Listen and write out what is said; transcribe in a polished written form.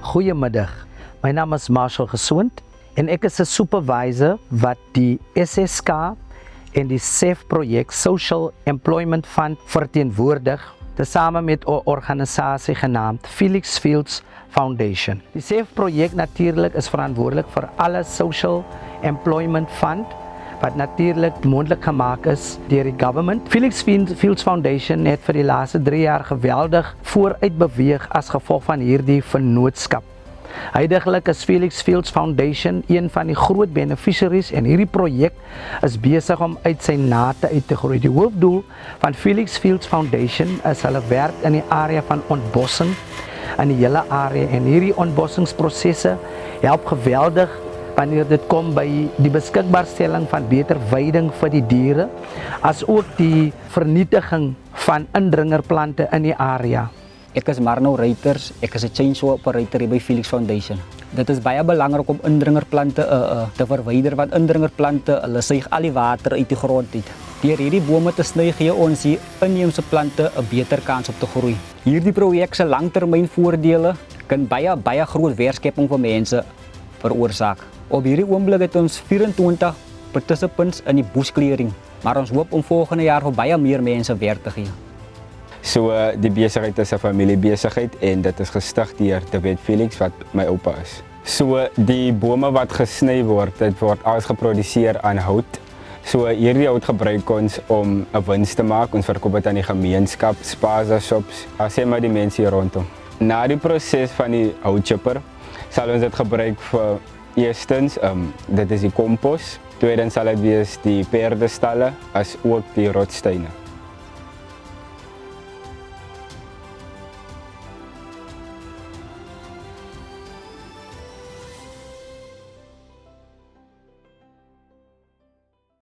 Goeiemiddag, my naam is Marshall Gesond en ek is 'n supervisor wat die SSK en die SEF projek Social Employment Fund verteenwoordig, tesame met 'n organisasie genaamd Felix Fields Foundation. Die SEF projek natuurlik is verantwoordelik vir alle Social Employment Fund wat natuurlik moontlik gemaak is deur die government. Felix Fields Foundation het vir die laaste 3 jaar geweldig vooruit beweeg as gevolg van hierdie vennootskap. Huidiglik is Felix Fields Foundation een van die groot beneficiaries en hierdie projek is besig om uit sy nate uit te groei. Die hoofdoel van Felix Fields Foundation is hulle werk in die area van ontbossing in die hele area en hierdie ontbossingsprosesse help geweldig wanneer dit kom by die beskikbaarstelling van beter veiding vir die diere, as ook die vernietiging van indringerplante in die area. Ek is Marno Reuters, ek is 'n chainsaw operator hier by Felix Foundation. Dit is baie belangrik om indringerplante te verwyder, want indringerplante, hulle suig al die water uit die grond uit. Deur hierdie bome te sny gee ons die inheemse plante 'n beter kans op te groei. Hierdie projek se langtermynvoordele kan baie groot werkskepping vir mense veroorsaak. Op hierdie oomblik het ons 24 participants in die bushclearing, maar ons hoop om volgende jaar vir baie meer mense werk te gee. So die besigheid is 'n familiebesigheid en dit is gestig deur David Felix wat my oupa is. So die bome wat gesny word, dit word alles geproduseer aan hout. So hierdie hout gebruik ons om 'n wins te maak. Ons verkoop dit aan die gemeenskap, spaza shops, sê maar die mense hier rondom. Na die proses van die houtchipper sal ons dit gebruik vir eerstens, dit is die kompos. Tweedens sal dit wees die perdestalle as ook die rotsteine.